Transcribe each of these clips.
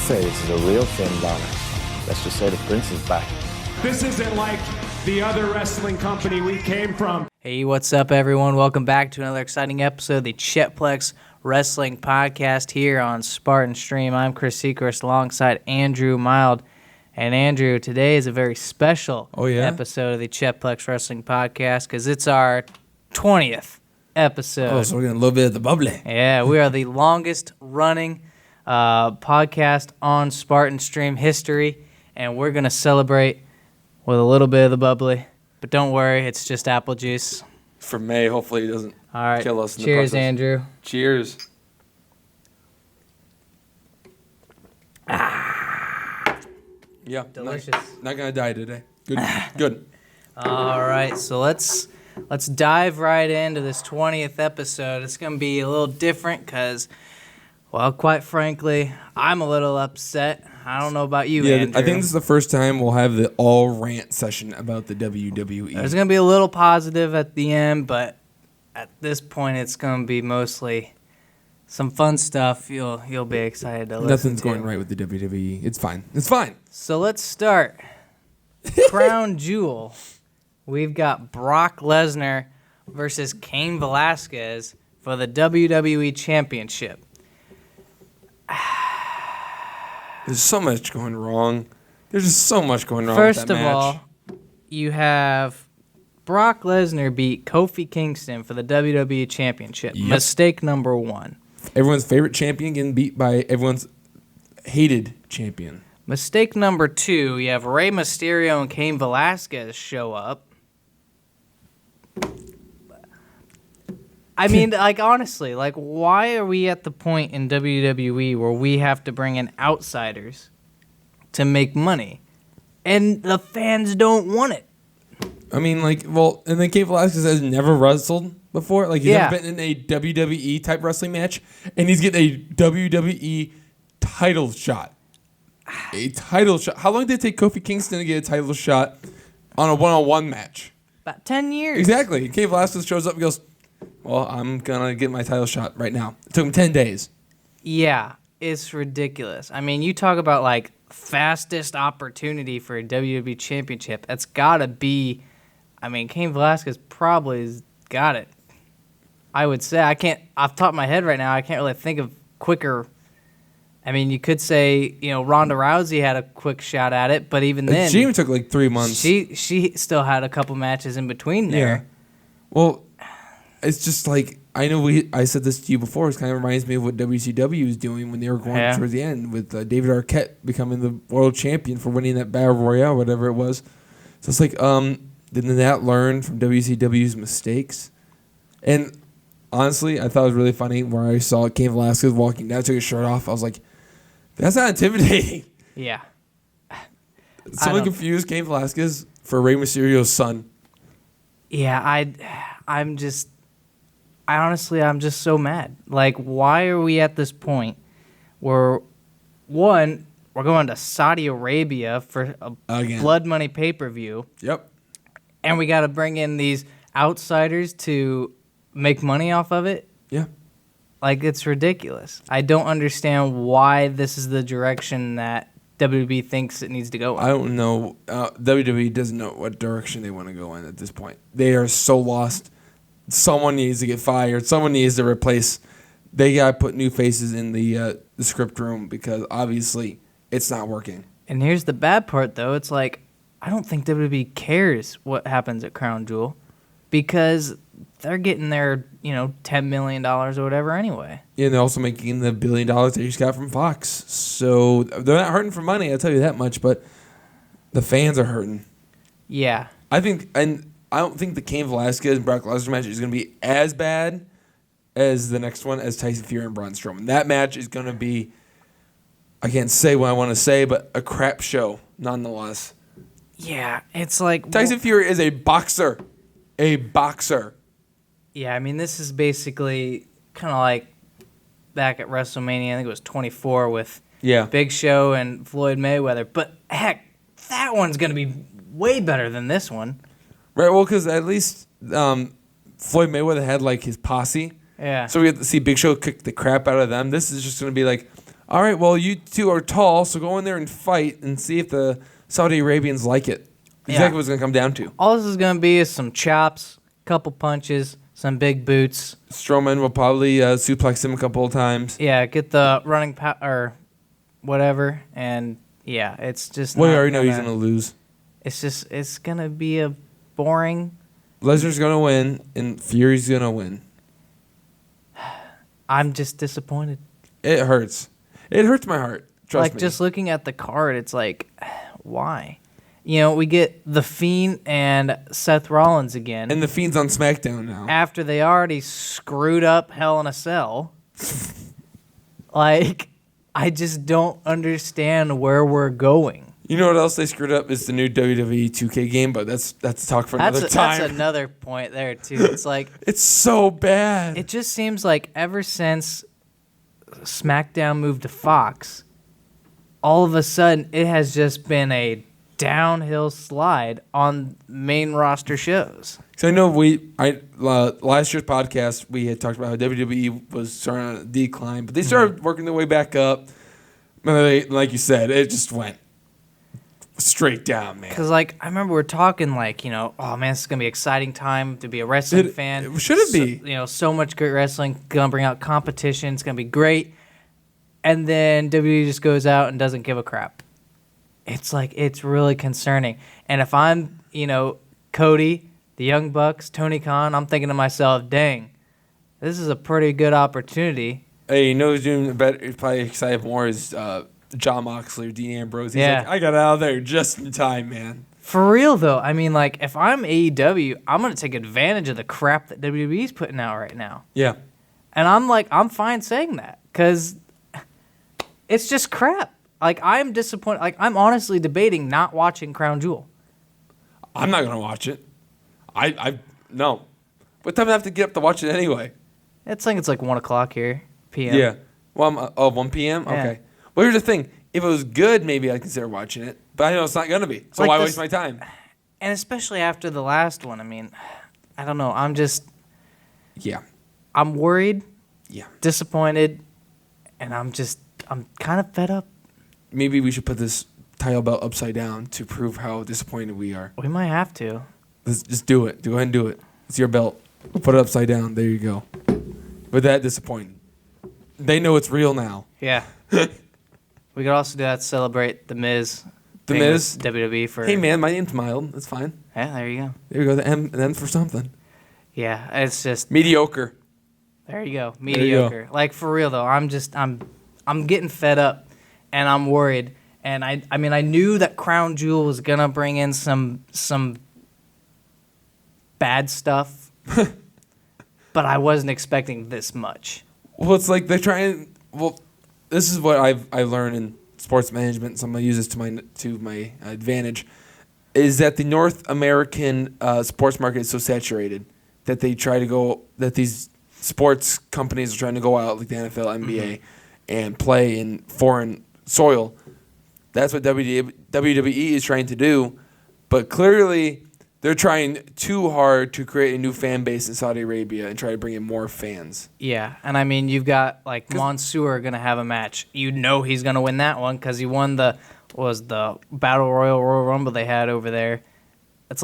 say this is a real thing, Donna. Let's just say the prince is back. This isn't like the other wrestling company we came from. Hey, what's up, everyone? Welcome back to another exciting episode of the Chet-Plex Wrestling Podcast here on Spartan Stream. I'm Chris Seacrest alongside Andrew Mild. And Andrew, today is a very special episode of the Chet-Plex Wrestling Podcast because it's our 20th episode. Oh, so we're getting a little bit of the bubbly. Yeah, we are the longest running podcast on Spartan Stream history, and we're going to celebrate with a little bit of the bubbly. But don't worry, it's just apple juice. For May, hopefully he doesn't kill us in the Cheers, process. Andrew. Cheers. Yeah. Delicious. Not going to die today. Good. Good. All right, so let's dive right into this 20th episode. It's going to be a little different because, well, quite frankly, I'm a little upset. I don't know about you, Andrew. I think this is the first time we'll have the all rant session about the WWE. There's going to be a little positive at the end, but at this point, it's going to be mostly some fun stuff you'll be excited to listen to. Nothing's going right with the WWE. It's fine. It's fine. So let's start. Crown Jewel. We've got Brock Lesnar versus Cain Velasquez for the WWE Championship. There's so much going wrong. There's just so much going wrong First with that of match. all, you have Brock Lesnar beat Kofi Kingston for the WWE Championship. Yep. Mistake number one. Everyone's favorite champion getting beat by everyone's hated champion. Mistake number two, you have Rey Mysterio and Cain Velasquez show up. I mean, honestly, why are we at the point in WWE where we have to bring in outsiders to make money? And the fans don't want it. I mean, and then Cain Velasquez has never wrestled before. He's never been in a WWE type wrestling match, and he's getting a WWE title shot. A title shot. How long did it take Kofi Kingston to get a title shot on a one-on-one match? About 10 years. Exactly. Cain Velasquez shows up and goes, well, I'm going to get my title shot right now. It took him 10 days. Yeah, it's ridiculous. I mean, you talk about, fastest opportunity for a WWE Championship. That's got to be, Cain Velasquez probably has got it. I would say. I can't, off the top of my head right now, I can't really think of quicker. You could say, Ronda Rousey had a quick shot at it, but even then. She even took 3 months. She still had a couple matches in between there. Yeah. Well, it's just I know I said this to you before. It kind of reminds me of what WCW was doing when they were going towards the end with David Arquette becoming the world champion for winning that Battle Royale, whatever it was. So it's didn't that learn from WCW's mistakes? And honestly, I thought it was really funny where I saw Cain Velasquez walking down, took his shirt off. I was like, that's not intimidating. Yeah. Someone confused Cain Velasquez for Rey Mysterio's son. Yeah, I'm just so mad. Why are we at this point where, one, we're going to Saudi Arabia for a Blood Money pay-per-view. Yep. And we got to bring in these outsiders to make money off of it? Yeah. It's ridiculous. I don't understand why this is the direction that WWE thinks it needs to go in. I don't know. WWE doesn't know what direction they want to go in at this point. They are so lost. Someone needs to get fired. Someone needs to replace. They got to put new faces in the script room because obviously it's not working. And here's the bad part, though. It's I don't think WWE cares what happens at Crown Jewel because they're getting their, $10 million or whatever anyway. Yeah, they're also making the $1 billion they just got from Fox. So they're not hurting for money, I'll tell you that much, but the fans are hurting. Yeah. I don't think the Cain Velasquez and Brock Lesnar match is going to be as bad as the next one, as Tyson Fury and Braun Strowman. That match is going to be, I can't say what I want to say, but a crap show, nonetheless. Yeah, it's Tyson Fury is a boxer. A boxer. Yeah, this is basically kind of back at WrestleMania. I think it was 24 with Big Show and Floyd Mayweather. But heck, that one's going to be way better than this one. Right, well, because at least Floyd Mayweather had his posse. Yeah. So we have to see Big Show kick the crap out of them. This is just going to be all right, well, you two are tall, so go in there and fight and see if the Saudi Arabians like it. Exactly what it's going to come down to. All this is going to be is some chops, couple punches, some big boots. Strowman will probably suplex him a couple of times. Yeah, get the running or whatever, and yeah, it's just. Well, you already know he's going to lose. It's going to be a boring. Lesnar's going to win, and Fury's going to win. I'm just disappointed. It hurts. It hurts my heart. Trust me. Just looking at the card, it's like, why? You know, we get The Fiend and Seth Rollins again. And The Fiend's on SmackDown now. After they already screwed up Hell in a Cell. Like, I just don't understand where we're going. You know what else they screwed up is the new WWE 2K game, but that's talk for another time. That's another point there, too. It's like... it's so bad. It just seems like ever since SmackDown moved to Fox, all of a sudden it has just been a downhill slide on main roster shows. So I know last year's podcast we had talked about how WWE was starting on a decline, but they started working their way back up. Like you said, it just went straight down, man. Because I remember we're talking oh man, this is gonna be an exciting time to be a wrestling fan. Should it be? So much great wrestling, gonna bring out competition. It's gonna be great. And then WWE just goes out and doesn't give a crap. It's really concerning. And if I'm, Cody, the Young Bucks, Tony Khan, I'm thinking to myself, dang, this is a pretty good opportunity. Hey, who's doing better? Probably excited more is John Moxley or Dean Ambrose. He's like, I got out of there just in time, man. For real, though. I mean, if I'm AEW, I'm going to take advantage of the crap that WWE's putting out right now. Yeah. And I'm fine saying that because it's just crap. I'm disappointed. I'm honestly debating not watching Crown Jewel. I'm not gonna watch it. No. What time do I have to get up to watch it anyway? It's 1 o'clock here, p.m. Yeah. Well, 1 p.m. Yeah. Okay. Well, here's the thing. If it was good, maybe I'd consider watching it. But I know it's not gonna be. So why waste my time? And especially after the last one. I mean, I don't know. Yeah. I'm worried. Yeah. Disappointed, and I'm kind of fed up. Maybe we should put this title belt upside down to prove how disappointed we are. We might have to. Let's just do it. Go ahead and do it. It's your belt. Put it upside down. There you go. But that disappointed. They know it's real now. Yeah. We could also do that to celebrate The Miz. The Miz? WWE for... Hey, man, my name's Mild. That's fine. Yeah, there you go. There you go. The M for something. Yeah, it's just... Mediocre. There you go. Mediocre. For real, though, I'm getting fed up. And I'm worried. And I knew that Crown Jewel was gonna bring in some bad stuff, but I wasn't expecting this much. Well, it's like they're trying. Well, this is what I've learned in sports management. So I'm gonna use this to my advantage. Is that the North American sports market is so saturated that they try to go that these sports companies are trying to go out like the NFL, NBA, and play in foreign soil. That's what WWE is trying to do, but clearly they're trying too hard to create a new fan base in Saudi Arabia and try to bring in more fans. Yeah, and I mean you've got Mansoor gonna have a match. You know he's gonna win that one because he won the Battle Royal Rumble they had over there. It's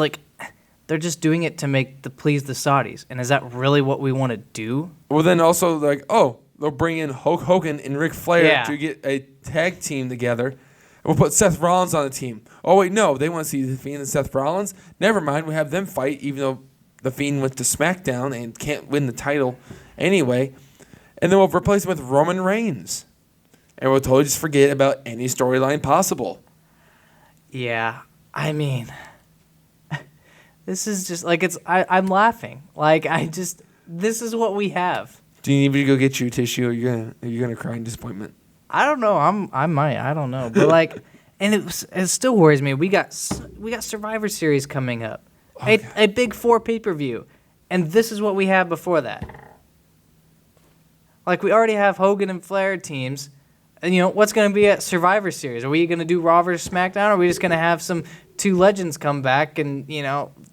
they're just doing it to please the Saudis, and is that really what we want to do? Well, then also they'll bring in Hulk Hogan and Ric Flair to get a tag team together. And we'll put Seth Rollins on the team. Oh, wait, no. They want to see The Fiend and Seth Rollins? Never mind. We have them fight, even though The Fiend went to SmackDown and can't win the title anyway. And then we'll replace him with Roman Reigns. And we'll totally just forget about any storyline possible. Yeah. I mean, this is just, I'm laughing. This is what we have. Do you need me to go get you a tissue, or are you gonna cry in disappointment? I don't know. I might. I don't know. But and it still worries me. We got Survivor Series coming up, a big 4 pay-per-view, and this is what we have before that. We already have Hogan and Flair teams, and what's gonna be at Survivor Series? Are we gonna do Raw versus SmackDown, or are we just gonna have some 2 legends come back and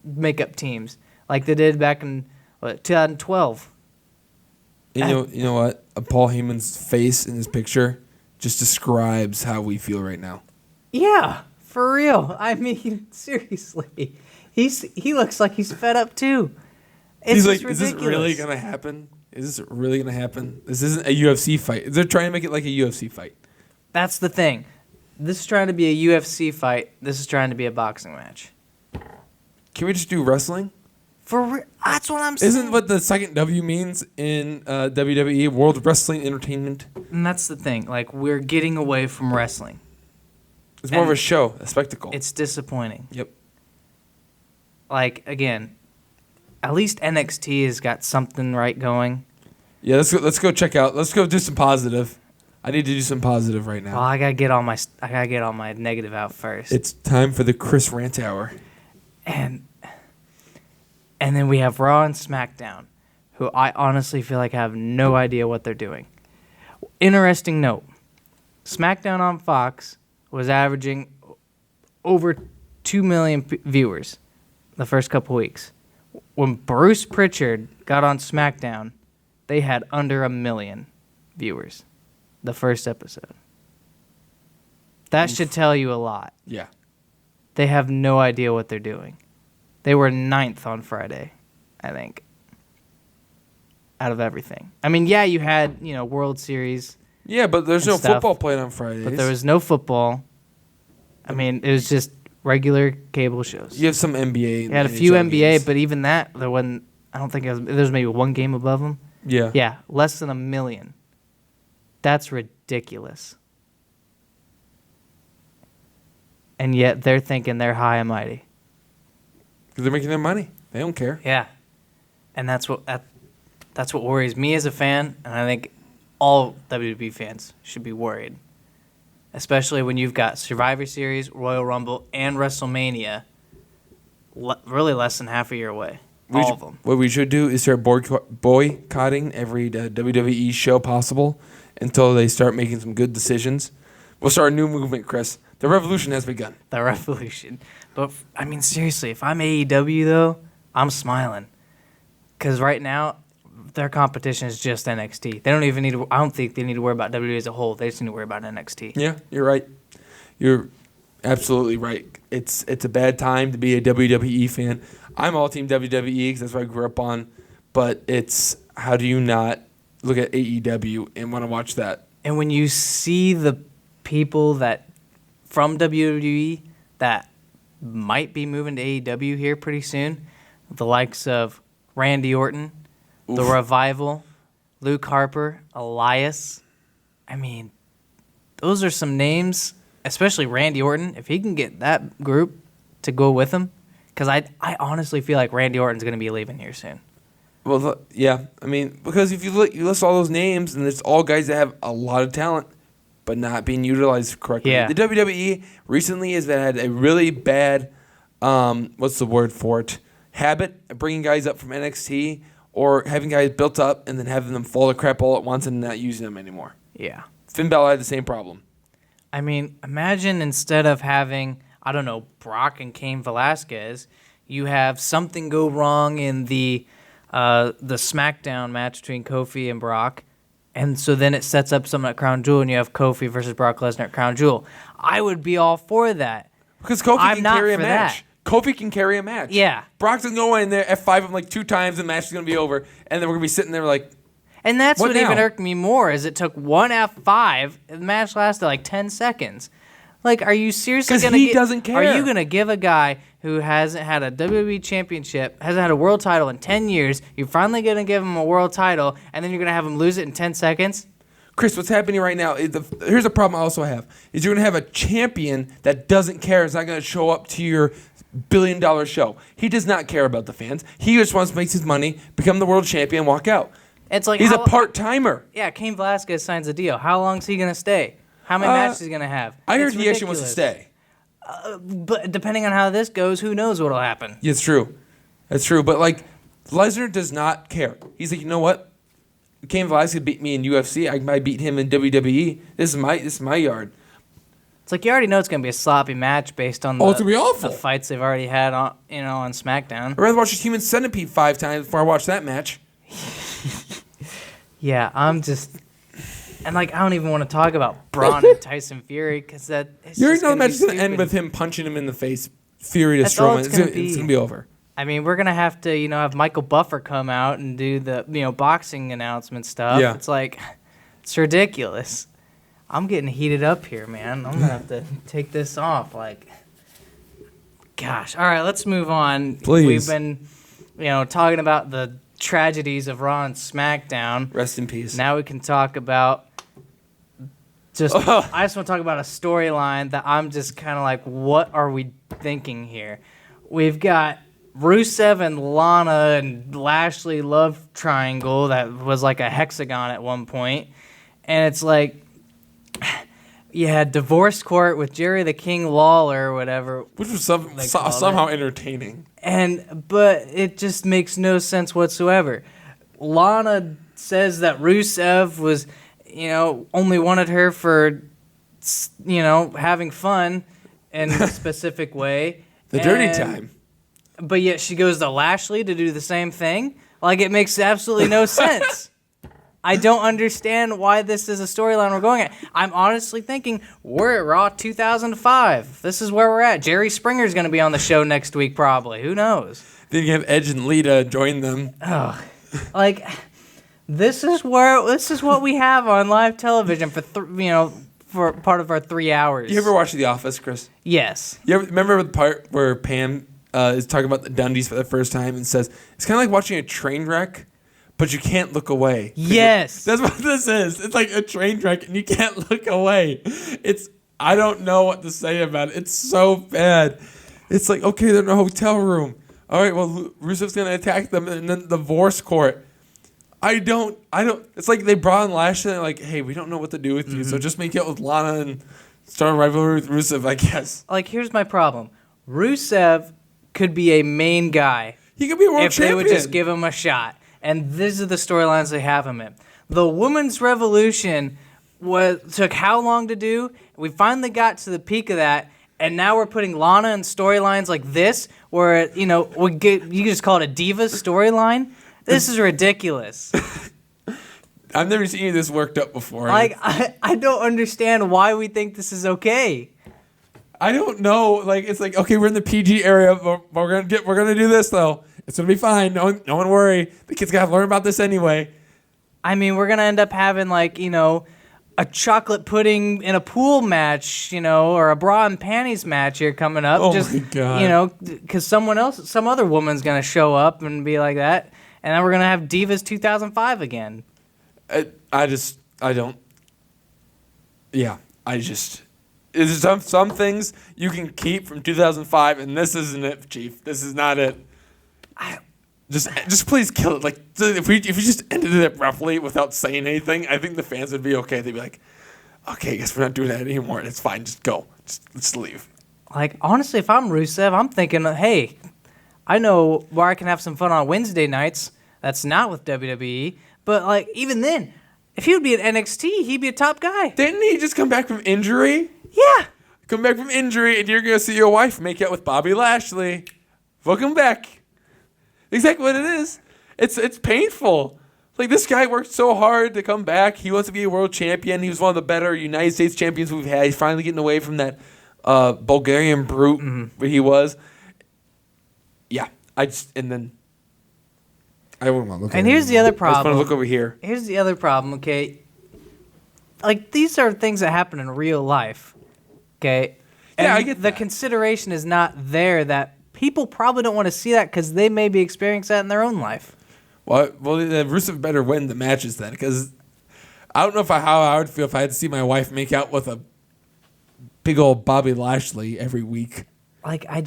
make up teams like they did back in 2012? You know what? Paul Heyman's face in this picture just describes how we feel right now. Yeah, for real. I mean, seriously. He looks like he's fed up too. It's He's like, ridiculous. is this really going to happen? Is this really going to happen? This isn't a UFC fight. They're trying to make it like a UFC fight. That's the thing. This is trying to be a UFC fight. This is trying to be a boxing match. Can we just do wrestling? That's what I'm saying. Isn't what the second W means in WWE, World Wrestling Entertainment? And that's the thing. Like, we're getting away from wrestling. It's more of a show, a spectacle. It's disappointing. Yep. Like, again, at least NXT has got something right going. Yeah, let's go check out. Let's go do some positive. I need to do some positive right now. Well, I gotta get all my negative out first. It's time for the Chris Rant Hour. And then we have Raw and SmackDown, who I honestly feel like have no idea what they're doing. Interesting note, SmackDown on Fox was averaging over 2 million viewers the first couple weeks. When Bruce Pritchard got on SmackDown, they had under 1 million viewers the first episode. That should tell you a lot. Yeah. They have no idea what they're doing. They were 9th on Friday, I think, out of everything. I mean, yeah, you had, World Series. Yeah, but there's no stuff, football played on Fridays. But there was no football. I mean, it was just regular cable shows. You have some NBA. You had a few NBA, games. But even that, there wasn't, I don't think there was maybe one game above them. Yeah. Yeah, less than 1 million. That's ridiculous. And yet they're thinking they're high and mighty. Because they're making their money. They don't care. Yeah. And that's what worries me as a fan, and I think all WWE fans should be worried. Especially when you've got Survivor Series, Royal Rumble, and WrestleMania really less than half a year away. All of them. What we should do is start boycotting every WWE show possible until they start making some good decisions. We'll start a new movement, Chris. The revolution has begun. The revolution. But, I mean, seriously, if I'm AEW, though, I'm smiling. Because right now, their competition is just NXT. They don't even need to, I don't think they need to worry about WWE as a whole. They just need to worry about NXT. Yeah, you're right. You're absolutely right. It's a bad time to be a WWE fan. I'm all team WWE because that's what I grew up on. But it's, how do you not look at AEW and want to watch that? And when you see the people that from WWE that might be moving to AEW here pretty soon, the likes of Randy Orton, Oof. The Revival, Luke Harper, Elias. I mean, those are some names, especially Randy Orton, if he can get that group to go with him. Because I honestly feel like Randy Orton's going to be leaving here soon. Well, yeah. I mean, because if you list all those names, and it's all guys that have a lot of talent, but not being utilized correctly. Yeah. The WWE recently has had a really bad, what's the word for it, habit of bringing guys up from NXT or having guys built up and then having them fall to crap all at once and not using them anymore. Yeah. Finn Balor had the same problem. I mean, imagine instead of having, I don't know, Brock and Cain Velasquez, you have something go wrong in the SmackDown match between Kofi and Brock. And so then it sets up something at Crown Jewel, and you have Kofi versus Brock Lesnar at Crown Jewel. I would be all for that. Because Kofi can carry a match. Kofi can carry a match. Yeah. Brock's going to go in there, F5 him like 2 times, and the match is going to be over. And then we're going to be sitting there like, and that's what now? Even irked me more, is it took one F5, the match lasted like 10 seconds. Like, are you seriously going to Because he doesn't care. Are you going to give a guy who hasn't had a WWE championship, hasn't had a world title in 10 years, you're finally going to give him a world title, and then you're going to have him lose it in 10 seconds? Chris, what's happening right now, here's a problem I also have, is you're going to have a champion that doesn't care, is not going to show up to your billion-dollar show. He does not care about the fans. He just wants to make his money, become the world champion, walk out. It's like he's a part-timer. Yeah, Cain Velasquez signs a deal. How long is he going to stay? How many matches is he going to have? I heard he actually wants to stay. But depending on how this goes, who knows what'll happen? Yeah, it's true. That's true. But, like, Lesnar does not care. He's like, you know what? Cain Velasquez beat me in UFC. I might beat him in WWE. This is my yard. It's like you already know it's going to be a sloppy match based on it's going to be awful. The fights they've already had on SmackDown. I'd rather watch a Human Centipede 5 times before I watch that match. Yeah, I'm just... And like, I don't even want to talk about Braun and Tyson Fury because that. You already know the match is going to end with him punching him in the face. Fury to Strowman. It's going to be over. I mean, we're gonna have to, have Michael Buffer come out and do the, boxing announcement stuff. Yeah. It's like, it's ridiculous. I'm getting heated up here, man. I'm gonna have to take this off. Like, gosh. All right, let's move on. Please. We've been, talking about the tragedies of Raw and SmackDown. Rest in peace. Now we can talk about I just want to talk about a storyline that I'm just kind of like, what are we thinking here? We've got Rusev and Lana and Lashley love triangle that was like a hexagon at one point. And it's like, you had Divorce Court with Jerry the King Lawler or whatever. Which was somehow entertaining. But it just makes no sense whatsoever. Lana says that Rusev was, only wanted her for, having fun in a specific way. The dirty time. But yet she goes to Lashley to do the same thing? Like, it makes absolutely no sense. I don't understand why this is a storyline we're going at. I'm honestly thinking, we're at Raw 2005. This is where we're at. Jerry Springer's going to be on the show next week, probably. Who knows? Then you have Edge and Lita join them. Oh, like, this is what we have on live television for, for part of our 3 hours. You ever watch The Office, Chris? Yes. You ever remember the part where Pam is talking about the Dundies for the first time and says, it's kind of like watching a train wreck, but you can't look away. Yes. That's what this is. It's like a train wreck and you can't look away. I don't know what to say about it. It's so bad. It's like, okay, they're in a hotel room. All right, well, Rusev's going to attack them and then Divorce Court. I don't. It's like they brought in Lashley and they're like, hey, we don't know what to do with you, so just make it with Lana and start a rivalry with Rusev, I guess. Like, here's my problem. Rusev could be a main guy. He could be a world champion. If they would just give him a shot. And these are the storylines they have him in. The Women's Revolution took how long to do? We finally got to the peak of that, and now we're putting Lana in storylines like this, where, you can just call it a Divas storyline. This is ridiculous. I've never seen you this worked up before. Like, I don't understand why we think this is okay. I don't know. Like, it's like, okay, we're in the PG area, but we're gonna do this though. It's gonna be fine. No one worry. The kids gotta learn about this anyway. I mean, we're gonna end up having like, a chocolate pudding in a pool match, or a bra and panties match here coming up. Oh my God. Because some other woman's gonna show up and be like that, and then we're gonna have Divas 2005 again. There's some things you can keep from 2005, and this isn't it, Chief. This is not it. Just please kill it. Like, if you just ended it roughly without saying anything, I think the fans would be okay. They'd be like, okay, I guess we're not doing that anymore. It's fine. Just go. Let's leave. Like, honestly, if I'm Rusev, I'm thinking, hey, I know where I can have some fun on Wednesday nights. That's not with WWE. But, like, even then, if he would be at NXT, he'd be a top guy. Didn't he just come back from injury? Yeah. Come back from injury, and you're going to see your wife make out with Bobby Lashley. Welcome back. Exactly what it is. It's painful. Like, this guy worked so hard to come back. He wants to be a world champion. He was one of the better United States champions we've had. He's finally getting away from that Bulgarian brute where he was. Yeah. I wouldn't want to look. And here's the other problem. I just want to look over here. Here's the other problem, okay? Like, these are things that happen in real life, okay? And yeah, I get the that. consideration is not there that people probably don't want to see that because they may be experiencing that in their own life. Well, Rusev better win the matches then, because I don't know how I would feel if I had to see my wife make out with a big old Bobby Lashley every week. Like, I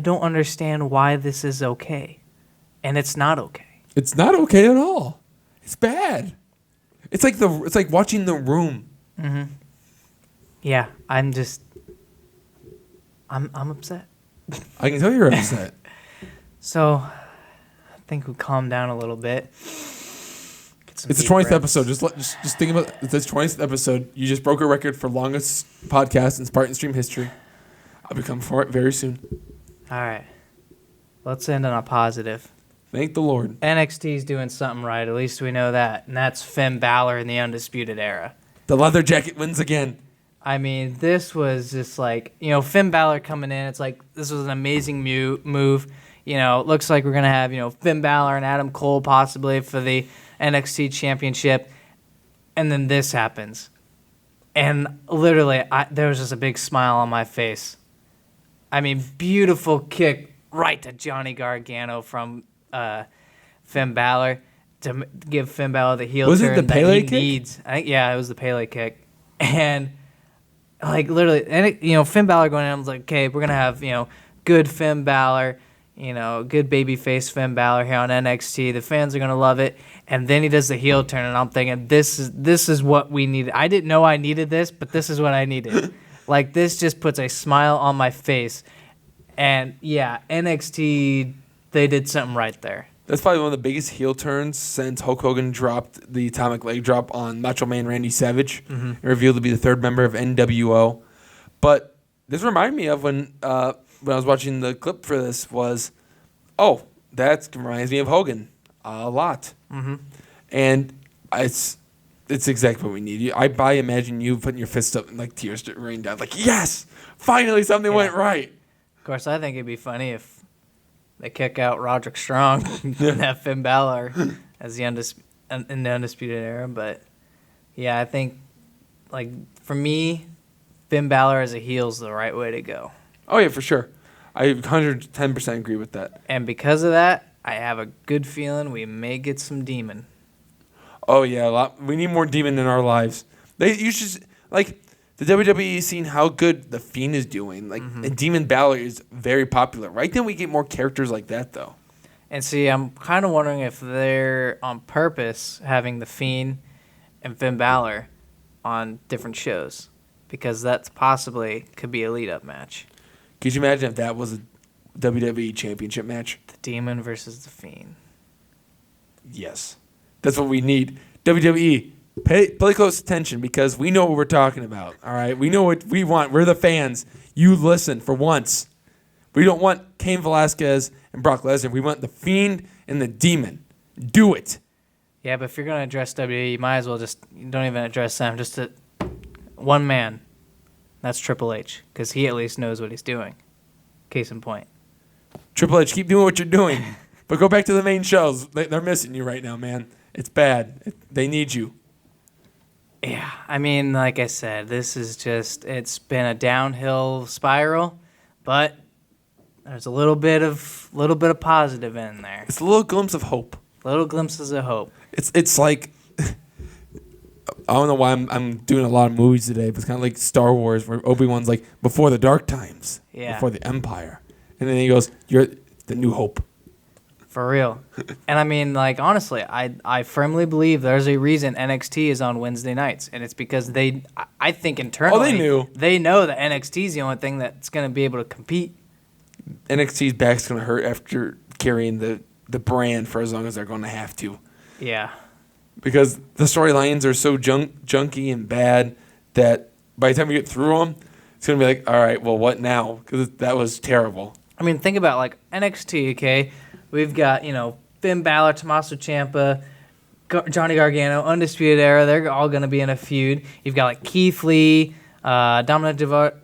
don't understand why this is okay, and it's not okay. It's not okay at all. It's bad. It's like watching The Room. Mm-hmm. Yeah, I'm upset. I can tell you're upset. So, I think we calm down a little bit. It's the 20th episode. Just think about this 20th episode. You just broke a record for longest podcast in Spartan Stream history. I'll be coming for it very soon. All right. Let's end on a positive. Thank the Lord. NXT's doing something right. At least we know that. And that's Finn Balor in the Undisputed Era. The leather jacket wins again. I mean, this was just like, Finn Balor coming in. It's like, this was an amazing move. It looks like we're going to have, Finn Balor and Adam Cole possibly for the NXT championship. And then this happens. And literally, there was just a big smile on my face. I mean, beautiful kick right to Johnny Gargano from Finn Balor to give Finn Balor the heel was turn it the that Pele he kick? needs. I think, yeah, it was the Pele kick. And like literally, and Finn Balor going in, I was like, okay, we're gonna have good Finn Balor, good babyface Finn Balor here on NXT. The fans are gonna love it. And then he does the heel turn, and I'm thinking, this is what we needed. I didn't know I needed this, but this is what I needed. Like this just puts a smile on my face. And yeah, NXT, they did something right there. That's probably one of the biggest heel turns since Hulk Hogan dropped the atomic leg drop on Macho Man Randy Savage and revealed to be the third member of NWO. But this reminded me of when I was watching the clip for this was, that reminds me of Hogan a lot. Mm-hmm. And it's exactly what we need. I imagine you putting your fist up and like tears raining down. Like, yes, finally something went right. Of course, I think it'd be funny if they kick out Roderick Strong and have Finn Balor as in the Undisputed Era. But, yeah, I think, like, for me, Finn Balor as a heel is the right way to go. Oh, yeah, for sure. I 110% agree with that. And because of that, I have a good feeling we may get some Demon. Oh, yeah, a lot. We need more Demon in our lives. You should, like, the WWE seen how good The Fiend is doing. Like, and Demon Balor is very popular. Right then we get more characters like that, though. And see, I'm kind of wondering if they're on purpose having The Fiend and Finn Balor on different shows. Because that's possibly could be a lead-up match. Could you imagine if that was a WWE Championship match? The Demon versus The Fiend. Yes. That's what we need. WWE, pay close attention because we know what we're talking about, all right? We know what we want. We're the fans. You listen for once. We don't want Cain Velasquez and Brock Lesnar. We want The Fiend and the Demon. Do it. Yeah, but if you're going to address WWE, you might as well don't even address them. Just one man. That's Triple H because he at least knows what he's doing. Case in point. Triple H, keep doing what you're doing. But go back to the main shows. They're missing you right now, man. It's bad. They need you. Yeah, I mean, like I said, this is it's been a downhill spiral, but there's a little bit of positive in there. It's a little glimpse of hope. Little glimpses of hope. It's like, I don't know why I'm doing a lot of movies today, but it's kind of like Star Wars where Obi-Wan's like, before the dark times, before the Empire. And then he goes, you're the new hope. For real. And I mean, like, honestly, I firmly believe there's a reason NXT is on Wednesday nights. And it's because I think internally, they knew. They know that NXT is the only thing that's going to be able to compete. NXT's back's going to hurt after carrying the brand for as long as they're going to have to. Yeah. Because the storylines are so junky and bad that by the time you get through them, it's going to be like, all right, well, what now? Because that was terrible. I mean, think about, like, NXT, okay? We've got, Finn Balor, Tommaso Ciampa, Johnny Gargano, Undisputed Era. They're all going to be in a feud. You've got, like, Keith Lee, Dominic however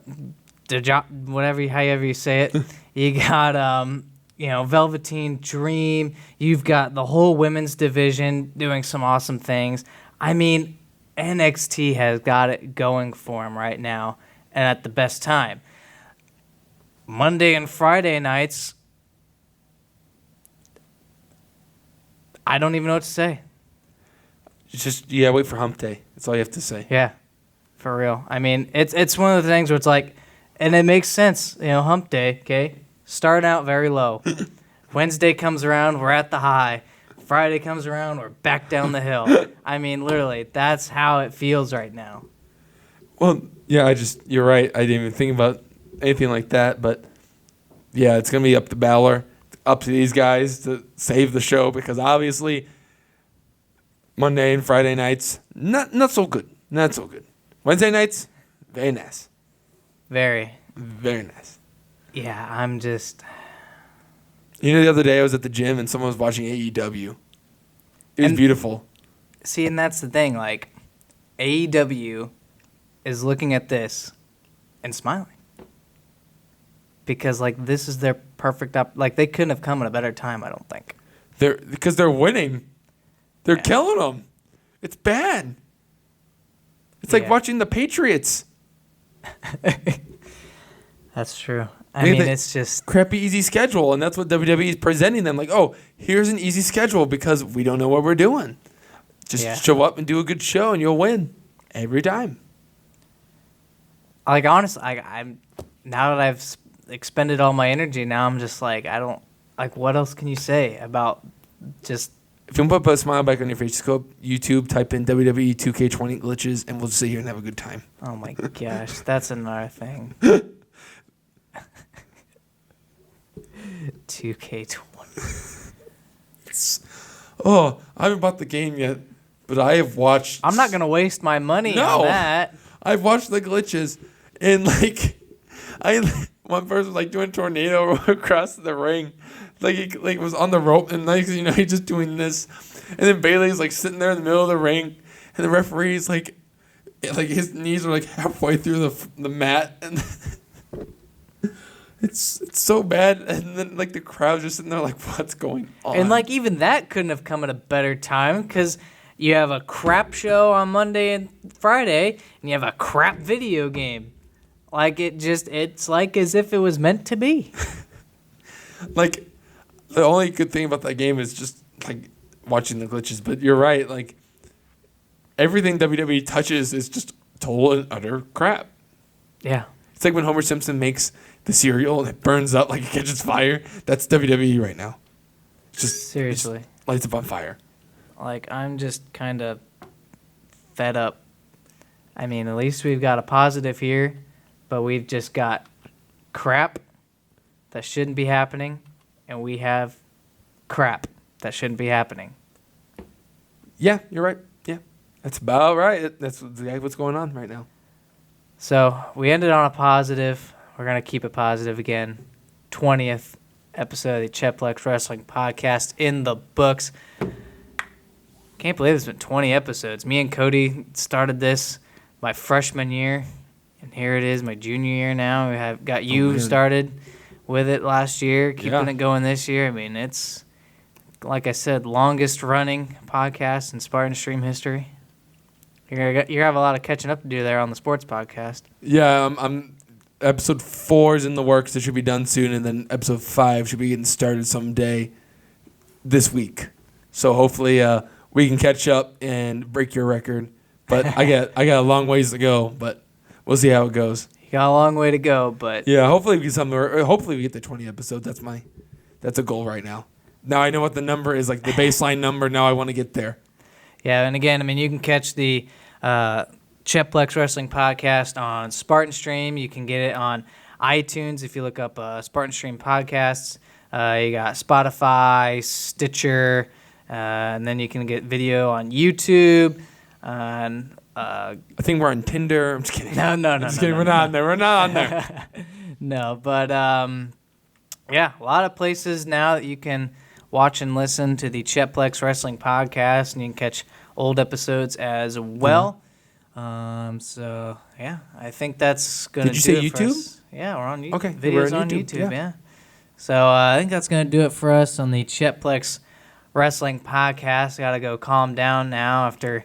you say it. You got, Velveteen Dream. You've got the whole women's division doing some awesome things. I mean, NXT has got it going for them right now and at the best time. Monday and Friday nights, I don't even know what to say. Just, wait for hump day. That's all you have to say. Yeah, for real. I mean, it's one of the things where it's like, and it makes sense, hump day, okay? Starting out very low. Wednesday comes around, we're at the high. Friday comes around, we're back down the hill. I mean, literally, that's how it feels right now. Well, yeah, you're right. I didn't even think about anything like that, but yeah, it's going to be up to Balor, up to these guys to save the show because obviously Monday and Friday nights, not so good. Not so good. Wednesday nights, very nice. Very. Very nice. Yeah, I'm just... The other day I was at the gym and someone was watching AEW. It was beautiful. See, and that's the thing, like, AEW is looking at this and smiling. Because, like, this is their perfect they couldn't have come at a better time, I don't think. Because they're winning. They're killing them. It's bad. It's like watching the Patriots. That's true. I mean, it's just crappy easy schedule, and that's what WWE is presenting them. Like, oh, here's an easy schedule because we don't know what we're doing. Just show up and do a good show, and you'll win every time. Like, honestly, I'm now that I've expended all my energy, now I'm just like, I don't like. What else can you say about just? If you want to put a smile back on your face, just go up YouTube, type in WWE 2K20 glitches, and we'll just sit here and have a good time. Oh my gosh, that's another thing. 2K20. Oh, I haven't bought the game yet, but I have watched. I'm not gonna waste my money on that. I've watched the glitches, and like, one person was like doing a tornado across the ring, like he was on the rope, and like he's just doing this, and then Bailey's like sitting there in the middle of the ring, and the referee's like his knees are like halfway through the mat, and. It's so bad, and then like the crowd's just sitting there like, what's going on? And like even that couldn't have come at a better time because you have a crap show on Monday and Friday, and you have a crap video game. Like it's like as if it was meant to be. Like the only good thing about that game is just like watching the glitches. But you're right, like everything WWE touches is just total and utter crap. Yeah, it's like when Homer Simpson makes the cereal and it burns up like it catches fire. That's WWE right now. Seriously. It just lights up on fire. Like, I'm just kind of fed up. I mean, at least we've got a positive here, but we've just got crap that shouldn't be happening, and we have crap that shouldn't be happening. Yeah, you're right. Yeah, that's about right. That's exactly what's going on right now. So we ended on a positive. We're going to keep it positive again. 20th episode of the Chet-Plex Wrestling Podcast in the books. Can't believe it's been 20 episodes. Me and Cody started this my freshman year, and here it is, my junior year now. We have got you started with it last year, keeping it going this year. I mean, it's, like I said, longest running podcast in Spartan Stream history. You're going to have a lot of catching up to do there on the sports podcast. Yeah, I'm episode 4 is in the works. It should be done soon, and then episode 5 should be getting started someday this week. So hopefully we can catch up and break your record. But I got a long ways to go, but we'll see how it goes. You got a long way to go, but yeah, hopefully we get the 20 episodes. That's a goal right now. Now I know what the number is, like the baseline number. Now I want to get there. Yeah, and again, I mean, you can catch the Chet-Plex Wrestling Podcast on Spartan Stream. You can get it on iTunes if you look up Spartan Stream Podcasts. You got Spotify, Stitcher, and then you can get video on YouTube. And I think we're on Tinder. I'm just kidding. No. Just kidding. We're not on there. We're not on there. No, but yeah, a lot of places now that you can watch and listen to the Chet-Plex Wrestling Podcast, and you can catch old episodes as well. So yeah, I think that's gonna. Did you say it for YouTube? us. Yeah, we're on YouTube. Okay, Videos we're on YouTube. Yeah. So I think that's gonna do it for us on the Chet-Plex Wrestling Podcast. Got to go calm down now after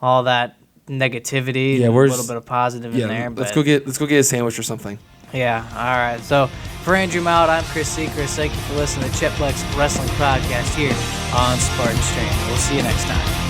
all that negativity. Yeah, a little bit of positive in there. Let's go get a sandwich or something. Yeah. All right. So for Andrew Mount, I'm Chris Seacrest. Thank you for listening to the Chet-Plex Wrestling Podcast here on Spartan Stream. We'll see you next time.